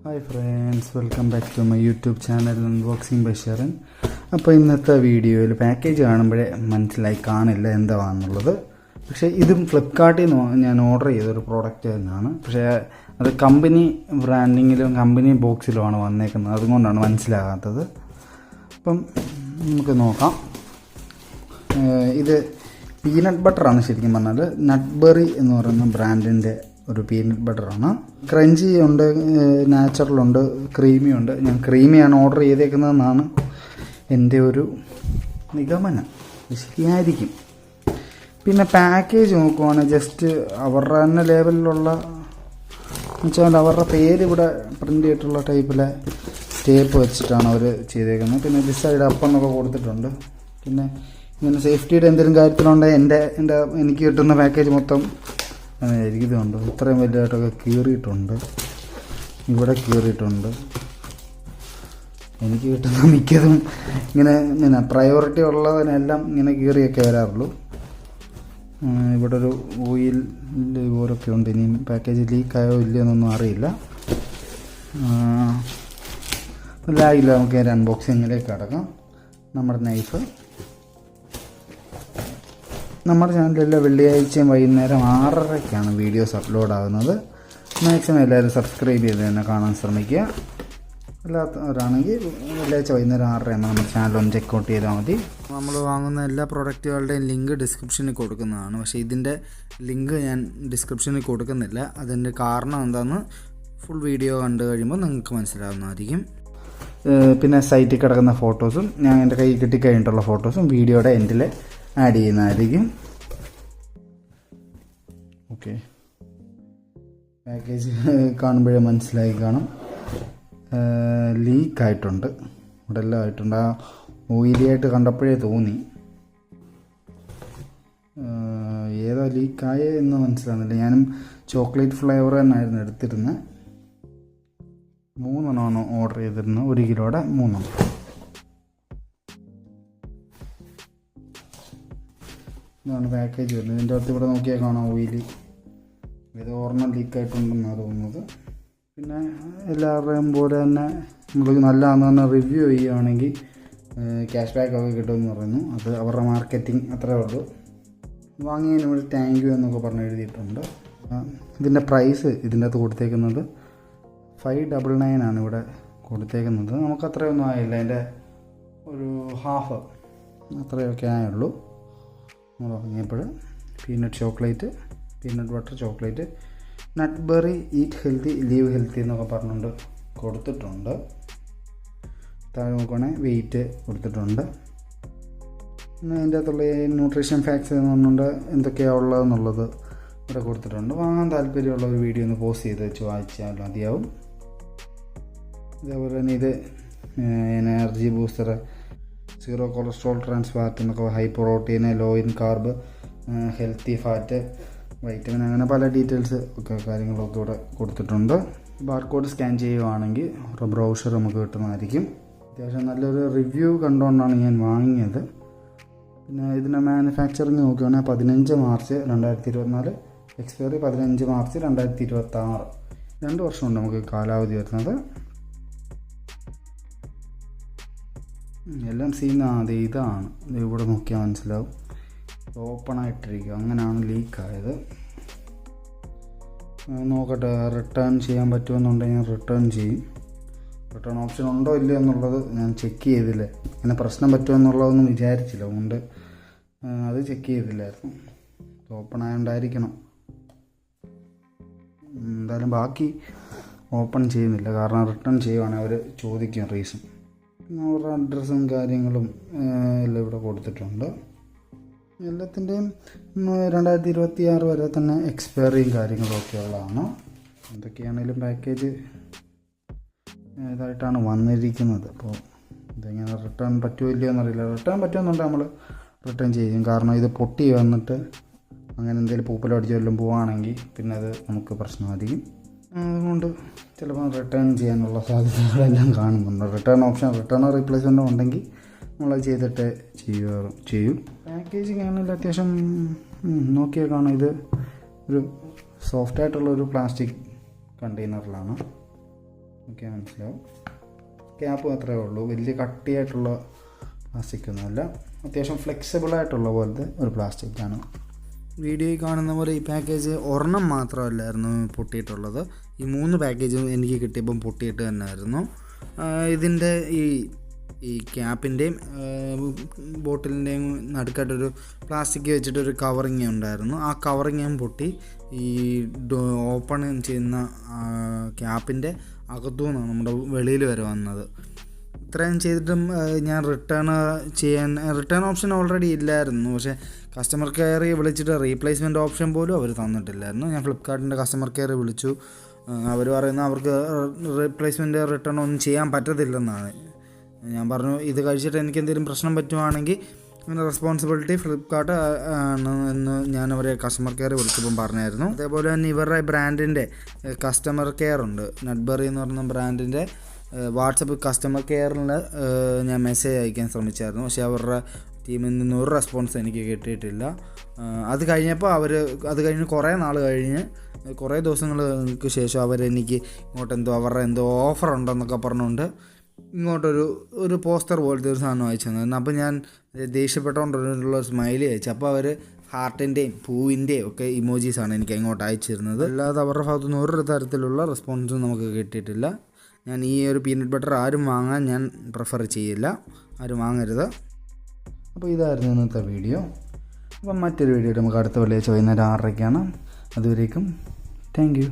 Hi friends, welcome back to my YouTube channel unboxing by Sherin. അപ്പോൾ ഇന്നത്തെ വീഡിയോയിൽ package കാണുമ്പോഴേ മനസ്സിലായി കാണില്ല എന്താണെന്നുള്ളത്. പക്ഷേ ഇതും ഫ്ലിപ്കാർട്ടിൽ നിന്ന് ഞാൻ ഓർഡർ ചെയ്തൊരു പ്രോഡക്റ്റ് തന്നെയാണ്. പക്ഷേ അത് കമ്പനി ബ്രാൻഡിങ്ങിലും കമ്പനി ബോക്സിലുമാണ് വന്നേക്കുന്നത്, അതുകൊണ്ടാണ് മനസ്സിലാകാത്തത്. അപ്പം നമുക്ക് നോക്കാം. ഇത് പീനട്ട് ബട്ടറാണ്. ശരിക്കും പറഞ്ഞാൽ നട്ട്ബെറി എന്ന് പറയുന്ന ബ്രാൻഡിൻ്റെ ഒരു പീനട്ട് ബട്ടറാണ്. ക്രഞ്ചി ഉണ്ട്, നാച്ചുറലുണ്ട്, ക്രീമി ഉണ്ട്. ഞാൻ ക്രീമിയാണ് ഓർഡർ ചെയ്തേക്കുന്നതെന്നാണ് എൻ്റെ ഒരു നിഗമനം. ശരിയായിരിക്കും. പിന്നെ പാക്കേജ് നോക്കുവാണെങ്കിൽ ജസ്റ്റ് അവരുടെ തന്നെ ലേബലിലുള്ള എന്നുവെച്ചാൽ അവരുടെ പേര് ഇവിടെ പ്രിൻ്റ് ചെയ്തിട്ടുള്ള ടൈപ്പിലെ ടേപ്പ് വെച്ചിട്ടാണ് അവർ ചെയ്തേക്കുന്നത്. പിന്നെ ദിസ് സൈഡ് അപ്പ് എന്നൊക്കെ കൊടുത്തിട്ടുണ്ട്. പിന്നെ ഇങ്ങനെ സേഫ്റ്റിയുടെ എന്തെങ്കിലും കാര്യത്തിലുണ്ടെങ്കിൽ എനിക്ക് കിട്ടുന്ന പാക്കേജ് മൊത്തം ഇരിക്കുന്നുണ്ട്. ഇത്രയും വലുതായിട്ടൊക്കെ കീറിയിട്ടുണ്ട്, ഇവിടെ കീറിയിട്ടുണ്ട്. എനിക്ക് കിട്ടുന്ന മിക്കതും ഇങ്ങനെ പ്രയോറിറ്റി ഉള്ളതിനെല്ലാം ഇങ്ങനെ കീറിയൊക്കെ വരാറുള്ളൂ. ഇവിടെ ഒരു ഓയിൽ ഓരൊക്കെ ഉണ്ട്. ഇനിയും പാക്കേജ് ലീക്കായോ ഇല്ലയെന്നൊന്നും അറിയില്ല. ലാഗില്ല. നമുക്ക് അൺബോക്സിങ്ങിലേക്ക് കടക്കാം. നമ്മുടെ നൈഫ് നമ്മുടെ ചാനലിലെ വെള്ളിയാഴ്ചയും വൈകുന്നേരം 6:30ക്കാണ് വീഡിയോസ് അപ്ലോഡ് ആകുന്നത്. മാക്സിമം എല്ലാവരും സബ്സ്ക്രൈബ് ചെയ്ത് തന്നെ കാണാൻ ശ്രമിക്കുക. അല്ലാത്തവരാണെങ്കിൽ വെള്ളിയാഴ്ച വൈകുന്നേരം 6:30 നമ്മുടെ ചാനൽ ഒന്ന് ചെക്കൗട്ട് ചെയ്താൽ മതി. നമ്മൾ വാങ്ങുന്ന എല്ലാ പ്രോഡക്റ്റുകളുടെയും ലിങ്ക് ഡിസ്ക്രിപ്ഷനിൽ കൊടുക്കുന്നതാണ്. പക്ഷേ ഇതിൻ്റെ ലിങ്ക് ഞാൻ ഡിസ്ക്രിപ്ഷനിൽ കൊടുക്കുന്നില്ല. അതിൻ്റെ കാരണം എന്താണെന്ന് ഫുൾ വീഡിയോ കണ്ടു കഴിയുമ്പോൾ നിങ്ങൾക്ക് മനസ്സിലാവുന്നതായിരിക്കും. പിന്നെ സൈറ്റിൽ കിടക്കുന്ന ഫോട്ടോസും ഞാൻ എൻ്റെ കയ്യിൽ കിട്ടിക്കഴിഞ്ഞിട്ടുള്ള ഫോട്ടോസും വീഡിയോയുടെ എൻഡിൽ ആഡ് ചെയ്യുന്നതായിരിക്കും. ഓക്കെ, പാക്കേജ് കാണുമ്പോഴേ മനസ്സിലായി കാണും. ലീക്കായിട്ടുണ്ട്, ഇവിടെ എല്ലാം ആയിട്ടുണ്ട്. ആ ഓയിലിയായിട്ട് കണ്ടപ്പോഴേ തോന്നി. ഏതാ ലീക്കായേ എന്ന് മനസ്സിലാകുന്നില്ല. ഞാനും ചോക്ലേറ്റ് ഫ്ലേവർ തന്നെയായിരുന്നു എടുത്തിരുന്നത്. 3 ഓർഡർ ചെയ്തിരുന്നത്, 1 കിലോയുടെ 3. ഇതാണ് പാക്കേജ് വരുന്നത്. ഇതിൻ്റെ അടുത്ത് ഇവിടെ നോക്കിയാൽ കാണാം ഓയില്. ഇത് ഒരെണ്ണം ലീക്കായിട്ടുണ്ടെന്നാണ് തോന്നുന്നത്. പിന്നെ എല്ലാവരുടെയും പോലെ തന്നെ നമ്മൾ നല്ലതാണെന്ന് തന്നെ റിവ്യൂ ചെയ്യുകയാണെങ്കിൽ ക്യാഷ് ബാക്ക് ഒക്കെ കിട്ടുമെന്ന് പറയുന്നു. അത് അവരുടെ മാർക്കറ്റിംഗ് അത്രേ ഉള്ളൂ. വാങ്ങിയതിന് ഇവിടെ താങ്ക് യു എന്നൊക്കെ പറഞ്ഞ് എഴുതിയിട്ടുണ്ട്. ഇതിൻ്റെ പ്രൈസ് ഇതിൻ്റെ അകത്ത് കൊടുത്തേക്കുന്നത് 599 ആണ് ഇവിടെ കൊടുത്തേക്കുന്നത്. നമുക്ക് അത്രയൊന്നും ആയില്ല, അതിൻ്റെ ഒരു ഹാഫ് അത്രയൊക്കെ ആയുള്ളൂ. നമ്മൾ വാങ്ങിയപ്പോൾ peanut chocolate, peanut butter chocolate, nutberry, eat healthy live healthy എന്നൊക്കെ പറഞ്ഞുകൊണ്ട് കൊടുത്തിട്ടുണ്ട്. താഴെ നോക്കുകയാണെങ്കിൽ വെയിറ്റ് കൊടുത്തിട്ടുണ്ട്. പിന്നെ അതിൻ്റെ അകത്തുള്ള ന്യൂട്രീഷൻ ഫാക്ട്സ് എന്ന് പറഞ്ഞുകൊണ്ട് എന്തൊക്കെയാണ് ഉള്ളതെന്നുള്ളത് ഇവിടെ കൊടുത്തിട്ടുണ്ട്. വാങ്ങാൻ താല്പര്യമുള്ള ഒരു വീഡിയോ ഒന്ന് പോസ്റ്റ് ചെയ്ത് വെച്ച് വായിച്ചാൽ മതിയാവും. അതേപോലെ തന്നെ ഇത് energy booster, 0 cholesterol trans fat എന്നൊക്കെ, high protein, low in carb, healthy fat, vitamin, അങ്ങനെ പല ഡീറ്റെയിൽസ് ഒക്കെ കാര്യങ്ങളൊക്കെ ഇവിടെ കൊടുത്തിട്ടുണ്ട്. ബാർകോഡ് സ്കാൻ ചെയ്യുകയാണെങ്കിൽ ഒരു ബ്രൗഷർ നമുക്ക് കിട്ടുന്നതായിരിക്കും. അത്യാവശ്യം നല്ലൊരു റിവ്യൂ കണ്ടുകൊണ്ടാണ് ഞാൻ വാങ്ങിയത്. പിന്നെ ഇതിൻ്റെ മാനുഫാക്ചറിങ് നോക്കുകയാണെങ്കിൽ 15 മാർച്ച് 2024, എക്സ്പയറി 15 മാർച്ച് 2026. 2 വർഷമുണ്ട് നമുക്ക് കാലാവധി വരുന്നത്. എല്ലാം സീൻ അതെ ഇതാണ്. ഇവിടെ നോക്കിയാൽ മനസ്സിലാവും. ഓപ്പണായിട്ടിരിക്കും, അങ്ങനെയാണ് ലീക്കായത്. നോക്കട്ടെ, റിട്ടേൺ ചെയ്യാൻ പറ്റുമെന്നുണ്ടെങ്കിൽ റിട്ടേൺ ചെയ്യും. റിട്ടേൺ ഓപ്ഷൻ ഉണ്ടോ ഇല്ലയോ എന്നുള്ളത് ഞാൻ ചെക്ക് ചെയ്തില്ല. അങ്ങനെ പ്രശ്നം പറ്റുമെന്നുള്ളതൊന്നും വിചാരിച്ചില്ല, അതുകൊണ്ട് അത് ചെക്ക് ചെയ്തില്ലായിരുന്നു. ഓപ്പൺ ആയതുകൊണ്ടായിരിക്കണം. എന്തായാലും ബാക്കി ഓപ്പൺ ചെയ്യുന്നില്ല, കാരണം റിട്ടേൺ ചെയ്യുവാണെങ്കിൽ അവർ ചോദിക്കും റീസൺ. അവരുടെ അഡ്രസ്സും കാര്യങ്ങളും എല്ലാം ഇവിടെ കൊടുത്തിട്ടുണ്ട്. എല്ലാത്തിൻ്റെയും 2026 വരെ തന്നെ എക്സ്പയറിയും കാര്യങ്ങളും ഒക്കെ ഉള്ളതാണ്. എന്തൊക്കെയാണെങ്കിലും പാക്കേജ് ഇതായിട്ടാണ് വന്നിരിക്കുന്നത്. അപ്പോൾ ഇതെങ്ങനെ റിട്ടേൺ പറ്റുമോ ഇല്ലയോ എന്നറിയില്ല. റിട്ടേൺ പറ്റുമെന്നുണ്ടെങ്കിൽ നമ്മൾ റിട്ടേൺ ചെയ്യും. കാരണം ഇത് പൊട്ടി വന്നിട്ട് അങ്ങനെ എന്തെങ്കിലും പൂപ്പലടിച്ച് വല്ലതും പോവുകയാണെങ്കിൽ പിന്നെ അത് നമുക്ക് പ്രശ്നമായിരിക്കും. അതുകൊണ്ട് ചിലപ്പോൾ റിട്ടേൺ ചെയ്യാനുള്ള സാധ്യതകളെല്ലാം കാണുന്നുണ്ട്. റിട്ടേൺ ഓപ്ഷൻ, റിട്ടേണോ റീപ്ലേസ്മെൻറ്റോ ഉണ്ടെങ്കിൽ നമ്മളത് ചെയ്തിട്ട് ചെയ്യും. പാക്കേജിങ് ആണെങ്കിൽ അത്യാവശ്യം നോക്കിയാൽ കാണാം. ഇത് ഒരു സോഫ്റ്റായിട്ടുള്ളൊരു പ്ലാസ്റ്റിക് കണ്ടെയ്നറിലാണ്. ഓക്കെ, മനസ്സിലാവും. ക്യാപ്പ് മാത്രമേ ഉള്ളൂ, വലിയ കട്ടിയായിട്ടുള്ള പ്ലാസ്റ്റിക്കൊന്നുമല്ല, അത്യാവശ്യം ഫ്ലെക്സിബിളായിട്ടുള്ള പോലത്തെ ഒരു പ്ലാസ്റ്റിക്കാണ്. വീഡിയോയിൽ കാണുന്ന പോലെ ഈ പാക്കേജ് ഒരെണ്ണം മാത്രമല്ലായിരുന്നു പൊട്ടിയിട്ടുള്ളത്. ഈ 3 പാക്കേജും എനിക്ക് കിട്ടിയപ്പം പൊട്ടിയിട്ട് തന്നെയായിരുന്നു. ഇതിൻ്റെ ഈ ക്യാപ്പിൻ്റെയും ബോട്ടിലിൻ്റെയും നടുക്കായിട്ടൊരു പ്ലാസ്റ്റിക് വെച്ചിട്ടൊരു കവറിങ് ഉണ്ടായിരുന്നു. ആ കവറിങ്ങും പൊട്ടി. ഈ ഓപ്പൺ ചെയ്യുന്ന ക്യാപ്പിൻ്റെ അകത്തു നിന്നാണ് നമ്മുടെ വെളിയിൽ വരെ വന്നത്. ഇത്രയും ചെയ്തിട്ടും ഞാൻ റിട്ടേൺ ഓപ്ഷൻ ഓൾറെഡി ഇല്ലായിരുന്നു. പക്ഷേ കസ്റ്റമർ കെയറിൽ വിളിച്ചിട്ട് റീപ്ലേസ്മെൻറ്റ് ഓപ്ഷൻ പോലും അവർ തന്നിട്ടില്ലായിരുന്നു. ഞാൻ ഫ്ലിപ്കാർട്ടിൻ്റെ കസ്റ്റമർ കെയർ വിളിച്ചു. അവർ പറയുന്നത് അവർക്ക് റീപ്ലേസ്മെൻറ്റ് റിട്ടേൺ ഒന്നും ചെയ്യാൻ പറ്റത്തില്ലെന്നാണ്. ഞാൻ പറഞ്ഞു, ഇത് കഴിച്ചിട്ട് എനിക്ക് എന്തെങ്കിലും പ്രശ്നം പറ്റുവാണെങ്കിൽ അങ്ങനെ റെസ്പോൺസിബിലിറ്റി ഫ്ലിപ്കാർട്ട് ആണ് എന്ന് ഞാൻ അവരെ കസ്റ്റമർ കെയർ വിളിച്ചപ്പം പറഞ്ഞായിരുന്നു. അതേപോലെ തന്നെ ഇവരുടെ ബ്രാൻഡിൻ്റെ കസ്റ്റമർ കെയർ ഉണ്ട്, നട്ട്ബറി എന്ന് പറയുന്ന ബ്രാൻഡിൻ്റെ വാട്സപ്പ് കസ്റ്റമർ കെയറിൽ ഞാൻ മെസ്സേജ് അയക്കാൻ ശ്രമിച്ചായിരുന്നു. പക്ഷേ അവരുടെ ടീമിൽ നിന്ന് ഒരു റെസ്പോൺസ് എനിക്ക് കിട്ടിയിട്ടില്ല. അത് കഴിഞ്ഞ് കുറേ നാൾ കഴിഞ്ഞ് കുറേ ദിവസങ്ങൾക്ക് ശേഷം അവരെനിക്ക് ഇങ്ങോട്ട് അവരുടെ ഓഫർ ഉണ്ടെന്നൊക്കെ പറഞ്ഞുകൊണ്ട് ഇങ്ങോട്ടൊരു പോസ്റ്റർ പോലത്തെ ഒരു സാധനം അയച്ചു തന്നു. അപ്പോൾ ഞാൻ ദേഷ്യപ്പെട്ടുകൊണ്ടുള്ള സ്മൈലി അയച്ചു. അപ്പോൾ അവർ ഹാർട്ടിൻ്റെയും പൂവിൻ്റെയും ഒക്കെ ഇമോജീസാണ് എനിക്ക് ഇങ്ങോട്ട് അയച്ചിരുന്നത്. അല്ലാതെ അവരുടെ ഭാഗത്തുനിന്ന് ഒരു തരത്തിലുള്ള റെസ്പോൺസും നമുക്ക് കിട്ടിയിട്ടില്ല. ഞാൻ ഈ ഒരു പീനട്ട് ബട്ടർ ആരും വാങ്ങാൻ ഞാൻ പ്രിഫർ ചെയ്യില്ല, ആരും വാങ്ങരുത്. അപ്പോൾ ഇതായിരുന്നു ഇന്നത്തെ വീഡിയോ. അപ്പം മറ്റൊരു വീഡിയോ നമുക്ക് അടുത്ത വെള്ളിയാഴ്ച വൈകുന്നേരം 6:30 അതുവരേക്കും താങ്ക് യു.